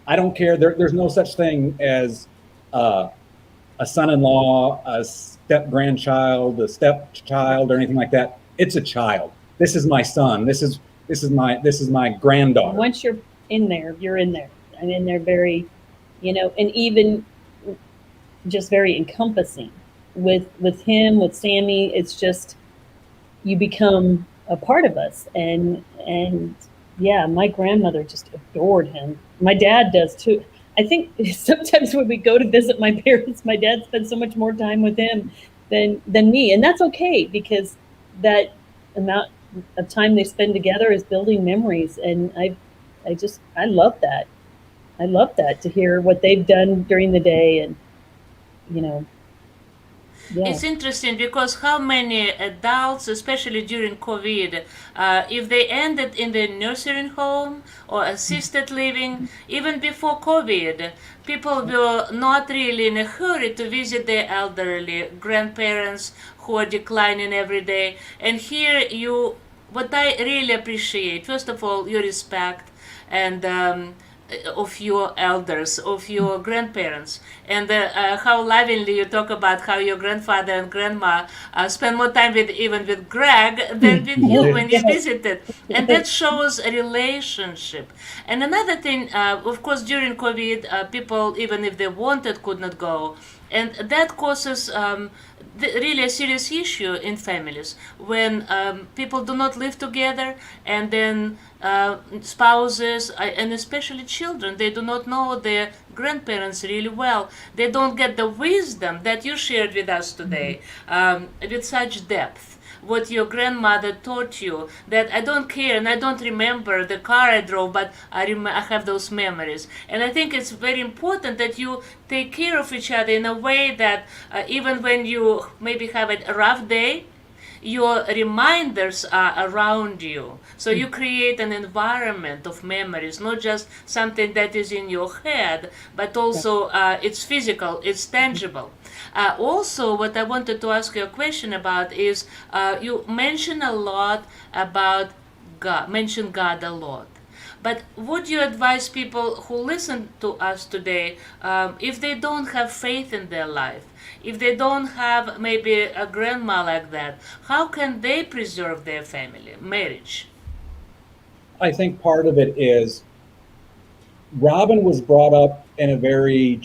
I don't care. There's no such thing as a son-in-law, a step-grandchild, a stepchild, or anything like that. It's a child. This is my son. This is my granddaughter. Once you're in there, you're in there. And then they're very, you know, and even just very encompassing with him, with Sammy. It's just, you become a part of us. And yeah, my grandmother just adored him. My dad does too. I think sometimes when we go to visit my parents, my dad spends so much more time with him than me. And that's okay, because that amount of time they spend together is building memories. And I love that. I love that, to hear what they've done during the day. And, you know, yeah. It's interesting because how many adults, especially during COVID, if they ended in the nursing home or assisted living, even before COVID, people were not really in a hurry to visit their elderly grandparents who are declining every day. And here what I really appreciate, first of all, your respect and of your elders, of your grandparents, and how lovingly you talk about how your grandfather and grandma spend more time even with Greg than with you when you visited, and that shows a relationship. And another thing, of course, during COVID, people, even if they wanted, could not go, and that causes really a serious issue in families when people do not live together, and then spouses and especially children, they do not know their grandparents really well. They don't get the wisdom that you shared with us today with such depth. What your grandmother taught you, that I don't care and I don't remember the car I drove, but I have those memories. And I think it's very important that you take care of each other in a way that even when you maybe have a rough day, your reminders are around you. So you create an environment of memories, not just something that is in your head, but also it's physical, it's tangible. Also, what I wanted to ask you a question about is you mention a lot about God, mention God a lot. But would you advise people who listen to us today, if they don't have faith in their life, if they don't have maybe a grandma like that, how can they preserve their family, marriage? I think part of it is Robyn was brought up in a very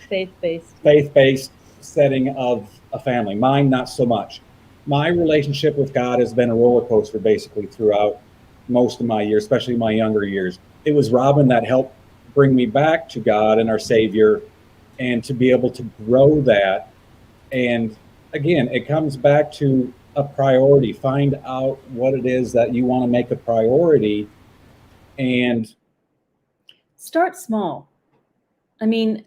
faith-based setting of a family. Mine, not so much. My relationship with God has been a roller coaster basically throughout most of my years, especially my younger years. It was Robyn that helped bring me back to God and our Savior, and to be able to grow that. And again, it comes back to a priority. Find out what it is that you want to make a priority, and Start small. I mean,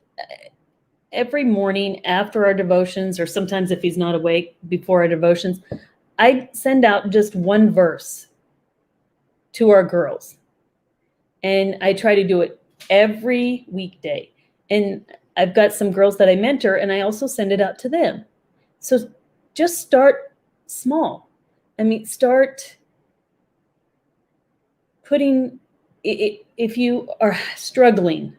every morning after our devotions, or sometimes if he's not awake before our devotions, I send out just one verse to our girls. And I try to do it every weekday. And I've got some girls that I mentor, and I also send it out to them. So just start small. I mean, start putting, if you are struggling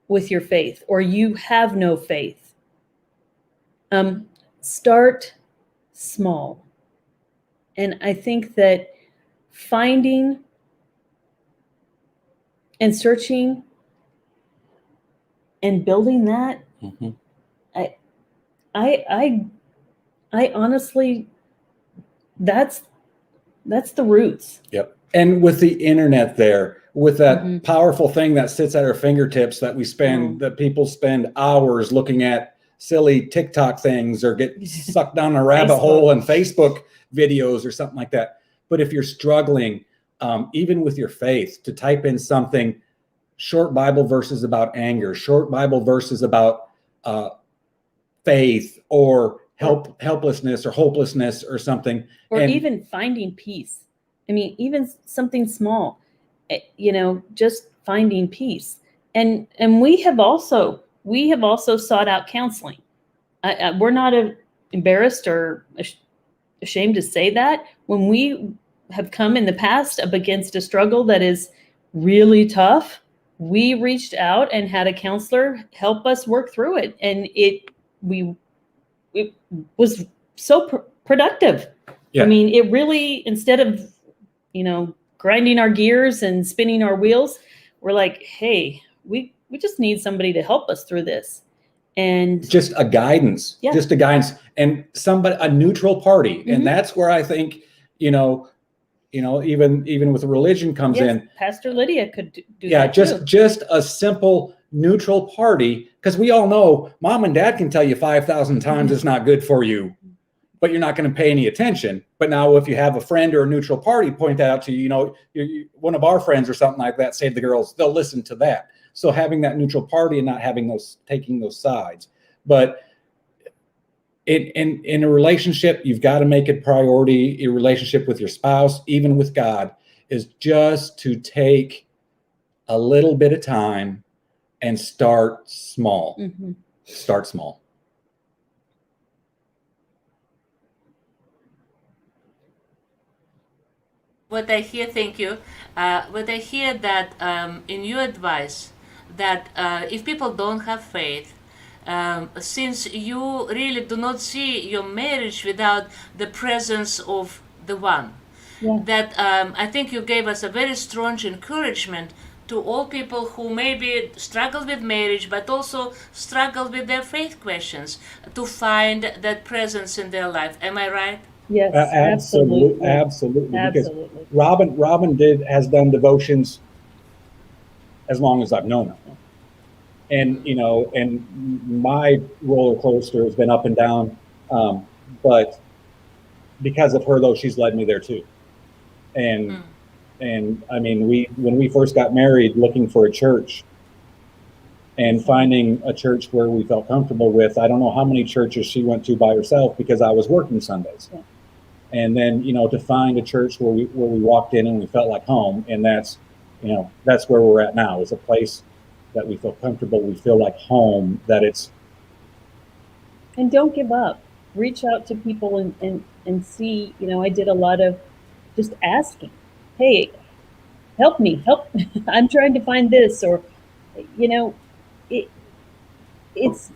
with your faith or you have no faith, start small. And I think that finding and searching and building that, I honestly, that's the roots. Yep. And with the internet there, with that powerful thing that sits at our fingertips that we spend, that people spend hours looking at silly TikTok things or get sucked down a rabbit hole in Facebook videos or something like that. But if you're struggling, even with your faith, to type in something, short Bible verses about anger, short Bible verses about faith or helplessness or hopelessness or something. Or even finding peace. I mean, even something small, just finding peace. And we have also sought out counseling. We're not embarrassed or ashamed to say that. When we have come in the past up against a struggle that is really tough, we reached out and had a counselor help us work through it. And it was so productive. Yeah. I mean, it really, instead of, grinding our gears and spinning our wheels, we're like, hey, we just need somebody to help us through this. And just a guidance, and a neutral party. And that's where I think, even with religion comes in. Pastor Lydia could do that too. Just a simple neutral party, because we all know mom and dad can tell you 5,000 times it's not good for you, but you're not going to pay any attention. But now if you have a friend or a neutral party point that out to you, one of our friends or something like that, Save the Girls, they'll listen to that. So having that neutral party and not taking those sides. But in a relationship, you've got to make it priority. Your relationship with your spouse, even with God, is just to take a little bit of time and start small. Start small. What I hear, thank you. What I hear that in your advice, that if people don't have faith, since you really do not see your marriage without the presence of the one, that I think you gave us a very strong encouragement to all people who maybe struggle with marriage, but also struggle with their faith questions, to find that presence in their life. Am I right? Yes, absolutely. Because Robyn has done devotions as long as I've known her. And, and my roller coaster has been up and down. But because of her, though, she's led me there too. And I mean, when we first got married, looking for a church and finding a church where we felt comfortable with, I don't know how many churches she went to by herself because I was working Sundays. And then, to find a church where we walked in and we felt like home, and that's where we're at now. Is a place that we feel comfortable, we feel like home. That it's And don't give up. Reach out to people and see. I did a lot of just asking. Hey, help me, help! I'm trying to find this, or it, it's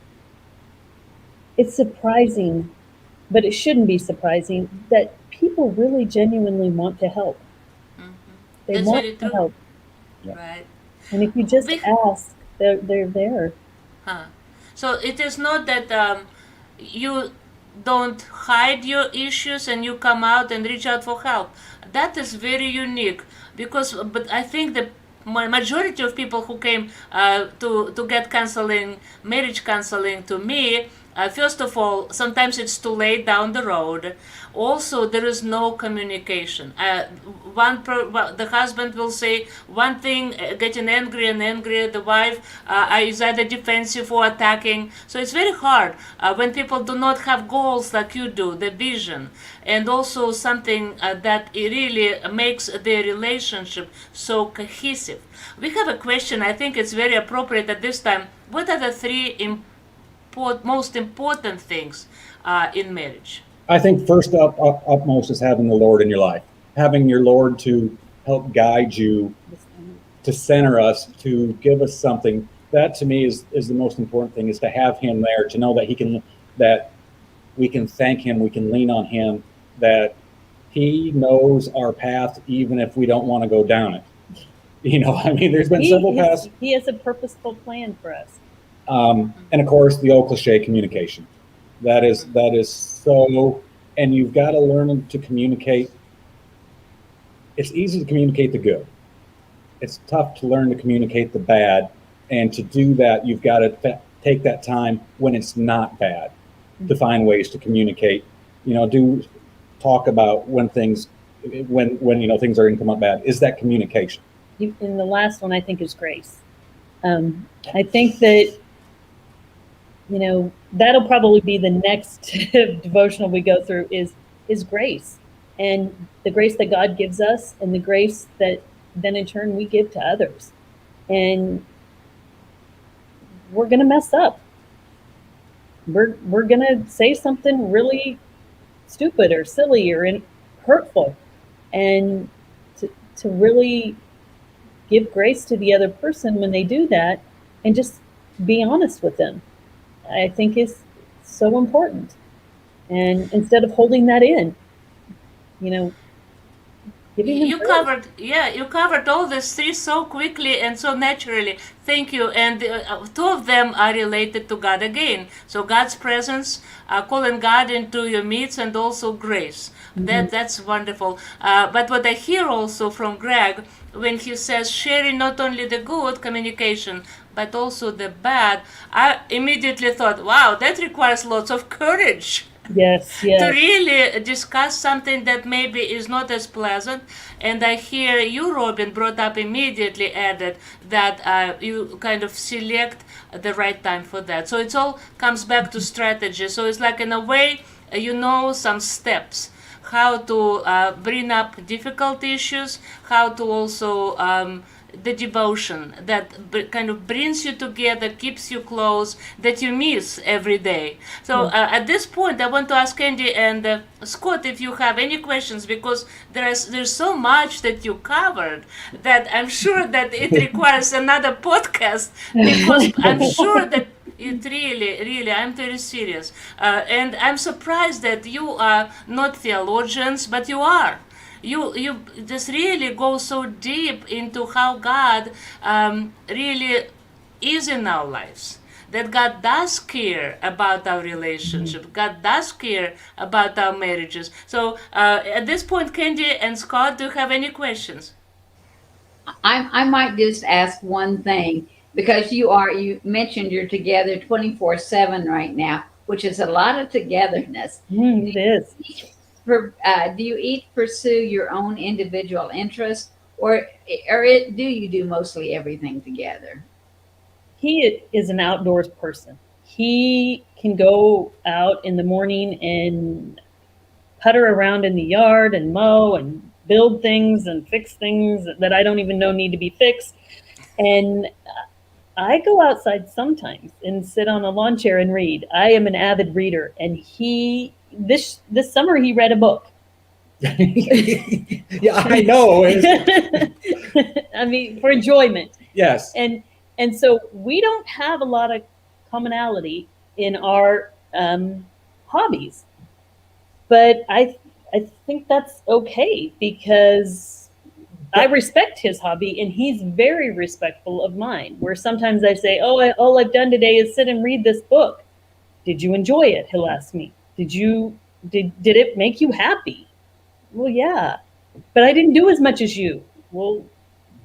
it's surprising, but it shouldn't be surprising that people really genuinely want to help. Mhm. They That's want very to true. help, Yeah. Right. and if you just We, ask, they're there. huh. So it is not that you don't hide your issues and you come out and reach out for help. That is very unique because, but I think the majority of people who came to get counseling, marriage counseling to me, first of all, sometimes it's too late down the road. Also, there is no communication. The husband will say one thing, getting angry and angry. The wife is either defensive or attacking. So it's very hard when people do not have goals like you do, the vision, and also something that it really makes their relationship so cohesive. We have a question. I think it's very appropriate at this time. What are the three most important things in marriage? I think first upmost is having the Lord in your life, having your Lord to help guide you, to center us, to give us something. That to me is the most important thing, is to have Him there, to know that we can thank Him, we can lean on Him, that He knows our path even if we don't want to go down it. I mean, there's been several paths. He has a purposeful plan for us. And of course, the old cliche, communication. That is so, and you've got to learn to communicate. It's easy to communicate the good. It's tough to learn to communicate the bad, and to do that, you've got to take that time when it's not bad, to find ways to communicate. Do talk about when things things are going to come up bad. Is that communication? And the last one I think is grace. I think that that'll probably be the next devotional we go through is grace, and the grace that God gives us, and the grace that then in turn we give to others. And we're gonna mess up. We're gonna say something really stupid or silly or hurtful, and to really give grace to the other person when they do that, and just be honest with them, I think is so important. And instead of holding that in, giving them You grace. covered, yeah, you covered all these three so quickly and so naturally. Thank you. And two of them are related to God again. So God's presence, calling God into your midst, and also grace. That's wonderful. But what I hear also from Greg, when he says sharing not only the good communication, but also the bad, I immediately thought, wow, that requires lots of courage Yes, to yes. really discuss something that maybe is not as pleasant. And I hear you, Robyn, brought up immediately added that you kind of select the right time for that. So it all comes back to strategy. So it's like, in a way, some steps how to bring up difficult issues, how to also the devotion that kind of brings you together, keeps you close, that you miss every day. So at this point, I want to ask Andy and Scott if you have any questions, because there's so much that you covered that I'm sure that it requires another podcast, because I'm sure that it really, I'm very serious. And I'm surprised that you are not theologians, but you are. You just really go so deep into how God really is in our lives. That God does care about our relationship. God does care about our marriages. So at this point, Candy and Scott, do you have any questions? I might just ask one thing, because you mentioned you're together 24/7 right now, which is a lot of togetherness. It is. Do you each pursue your own individual interests, do you do mostly everything together? He is an outdoors person. He can go out in the morning and putter around in the yard and mow and build things and fix things that I don't even know need to be fixed. And I go outside sometimes and sit on a lawn chair and read. I am an avid reader, and this summer he read a book. Yeah, I know. I mean, for enjoyment. Yes. And so we don't have a lot of commonality in our hobbies, but I think that's okay because I respect his hobby and he's very respectful of mine. Where sometimes I say, all I've done today is sit and read this book. Did you enjoy it? He'll ask me. Did it make you happy? Well, yeah, but I didn't do as much as you. Well,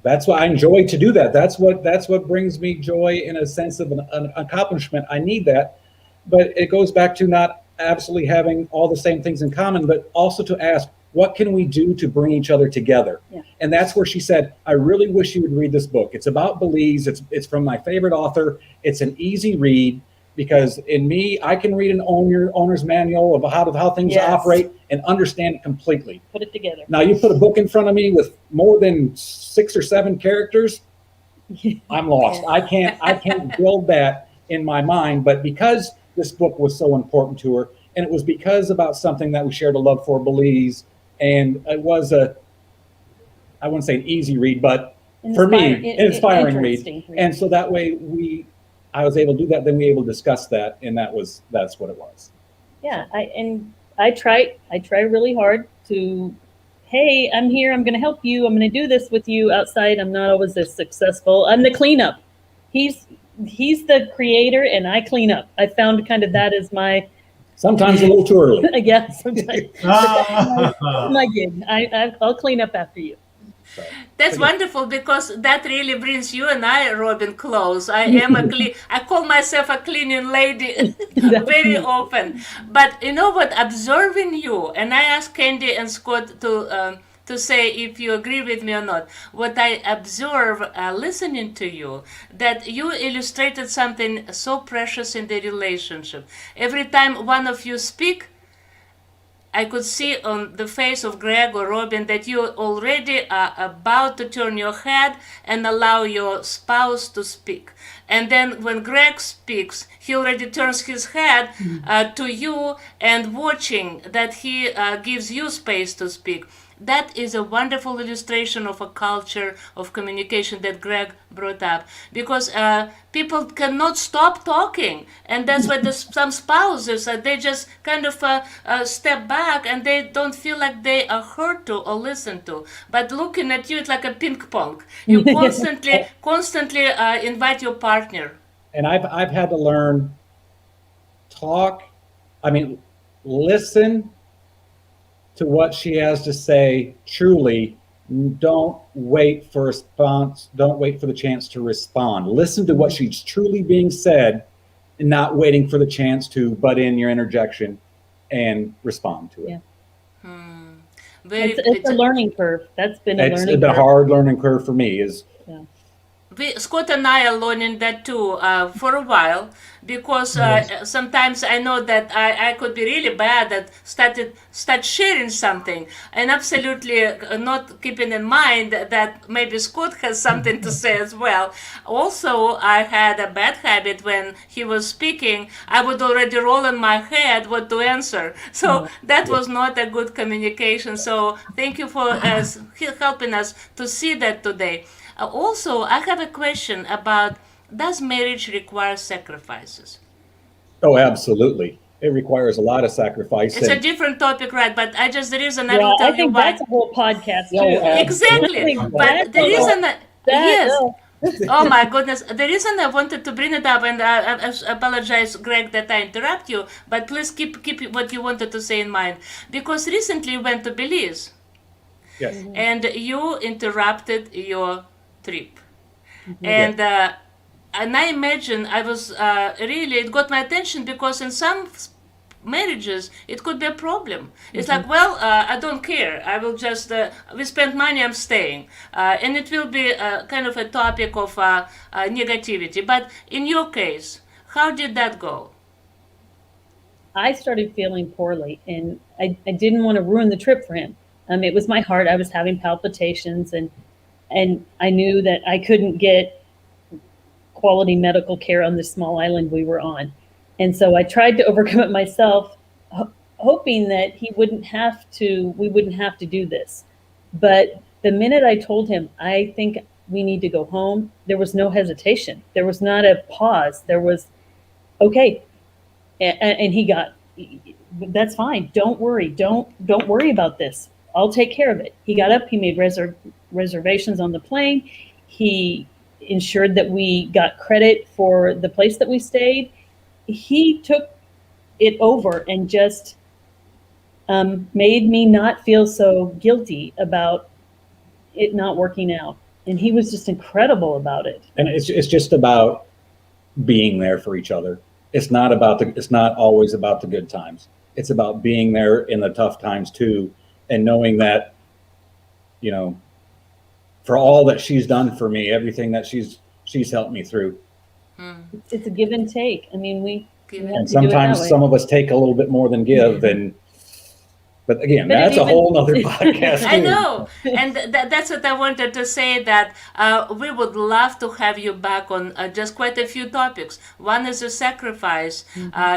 that's why I enjoy to do that. That's what brings me joy in a sense of an accomplishment. I need that, but it goes back to not absolutely having all the same things in common, but also to ask, what can we do to bring each other together? Yeah. And that's where she said, I really wish you would read this book. It's about Belize. It's from my favorite author. It's an easy read because in me, I can read an owner's manual of how things Yes. operate and understand it completely. put it together. Now you put a book in front of me with more than 6 or 7 characters, I'm lost. I can't build that in my mind, but because this book was so important to her, and it was because about something that we shared a love for Belize, and it was I wouldn't say an easy read, but for me, an inspiring read. Interesting And so that way I was able to do that, then we were able to discuss that, and that's what it was. Yeah, I try really hard to, hey, I'm here, I'm going to help you, I'm going to do this with you outside. I'm not always as successful. I'm the cleanup. He's the creator and I clean up. I found kind of that as my, Sometimes a little too early. I guess, sometimes. That's my gig. I'll clean up after you. So, That's wonderful because that really brings you and I, Robyn, close. I call myself a cleaning lady very often. But you know what? Observing you, and I asked Candy and Scott to say if you agree with me or not. What I observe listening to you, that you illustrated something so precious in the relationship. Every time one of you speak, I could see on the face of Greg or Robyn that you already are about to turn your head and allow your spouse to speak. And then when Greg speaks, he already turns his head to you and watching that he gives you space to speak. That is a wonderful illustration of a culture of communication that Greg brought up, because people cannot stop talking, and that's why some spouses they just kind of step back and they don't feel like they are heard to or listened to. But looking at you, it's like a ping pong. You constantly invite your partner. And I've had to learn listen to what she has to say truly. Don't wait for a response. Don't wait for the chance to respond. Listen to what she's truly being said and not waiting for the chance to butt in your interjection and respond to it. Yeah. It's a learning curve. That's been a learning curve. It's been a hard learning curve for me. Scott and I are learning that too for a while, because sometimes I know that I could be really bad at start sharing something and absolutely not keeping in mind that maybe Scott has something to say as well. Also, I had a bad habit when he was speaking. I would already roll in my head what to answer. So that was not a good communication. So thank you for helping us to see that today. Also, I have a question about, does marriage require sacrifices? Oh, absolutely. It requires a lot of sacrifice. It's a different topic, right? But the reason I will tell you why. I think that's a whole podcast, too. Exactly. But the reason yes. Oh my goodness. The reason I wanted to bring it up, and I apologize, Greg, that I interrupt you, but please keep what you wanted to say in mind. Because recently you went to Belize. Yes. And you interrupted your trip. And I imagine I was it got my attention because in some marriages it could be a problem. It's like, well, I don't care, I will just we spent money, I'm staying, and it will be kind of a topic of negativity. But in your case, how did that go? I started feeling poorly, and I didn't want to ruin the trip for him. It was my heart. I was having palpitations, and I knew that I couldn't get quality medical care on this small island we were on. And so I tried to overcome it myself, hoping that we wouldn't have to do this. But the minute I told him, I think we need to go home, there was no hesitation. There was not a pause. There was, okay. And he got, that's fine. Don't worry. Don't worry about this. I'll take care of it. He got up. He made reservations on the plane. He ensured that we got credit for the place that we stayed. He took it over and just made me not feel so guilty about it not working out. And he was just incredible about it. And it's just about being there for each other. It's not always about the good times. It's about being there in the tough times too, and knowing that, you know, for all that she's done for me, everything that she's helped me through. It's a give and take. I mean, we have And to do it that sometimes way. some of us take a little bit more than give, but again, But it that's a even- whole nother podcast. I too. know, and that's what I wanted to say, that we would love to have you back on just quite a few topics. One is the sacrifice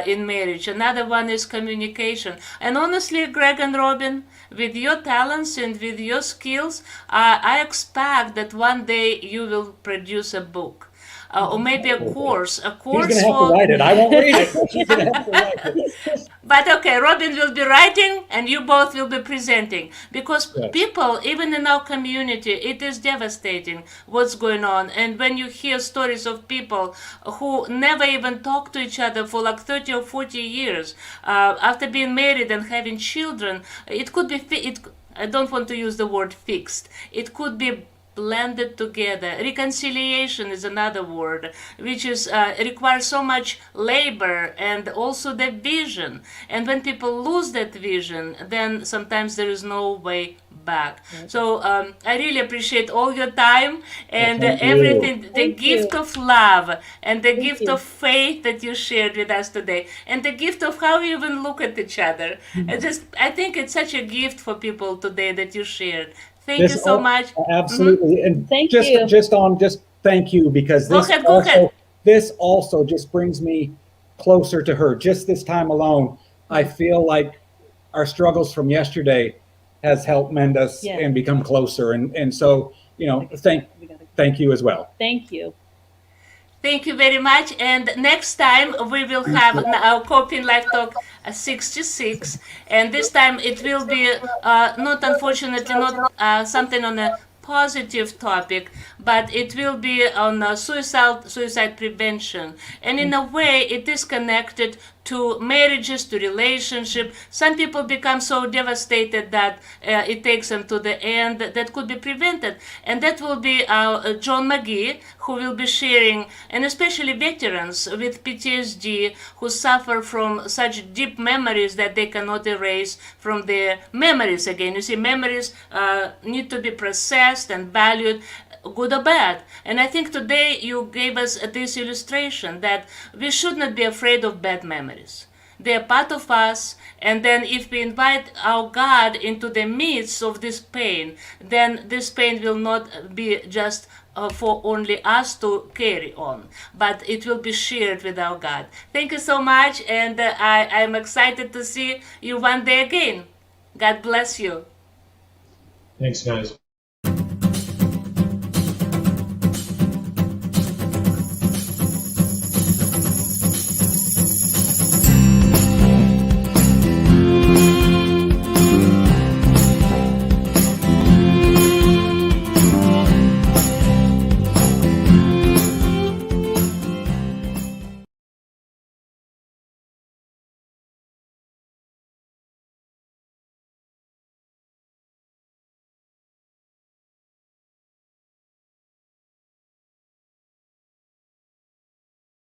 in marriage. Another one is communication. And honestly, Greg and Robyn, with your talents and with your skills, I expect that one day you will produce a book. Or maybe a course She's gonna have to write it. I won't read it. She's gonna have to write it. But okay, Robyn will be writing and you both will be presenting. Because Yes. people, even in our community, it is devastating what's going on. And when you hear stories of people who never even talk to each other for like 30 or 40 years, after being married and having children, it could be, I don't want to use the word fixed. It could be blended together. Reconciliation is another word, which is requires so much labor and also the vision. And when people lose that vision, then sometimes there is no way back. So I really appreciate all your time and thank you. everything, the Thank gift you. of love and the gift you. of faith that you shared with us today, and the gift of how you even look at each other. I think it's such a gift for people today that you shared. Thank you so much. Absolutely. And Thank just you. just thank you, because Go ahead. this also just brings me closer to her. Just this time alone, I feel like our struggles from yesterday has helped mend us Yeah. and become closer. And so, you know, thank you as well. Thank you. Thank you very much. And next time we will have our Coping Life Talk 66. And this time it will be not something on a positive topic, but it will be on suicide prevention. And in a way, it is connected to marriages, to relationship. Some people become so devastated that it takes them to the end that could be prevented. And that will be John McGee, who will be sharing, and especially veterans with PTSD who suffer from such deep memories that they cannot erase from their memories again. You see, memories need to be processed and valued, good or bad. And I think today you gave us this illustration that we should not be afraid of bad memories. They are part of us, and then if we invite our God into the midst of this pain, then this pain will not be just for only us to carry on, but it will be shared with our God. Thank you so much, and I'm excited to see you one day again. God bless you. Thanks, guys.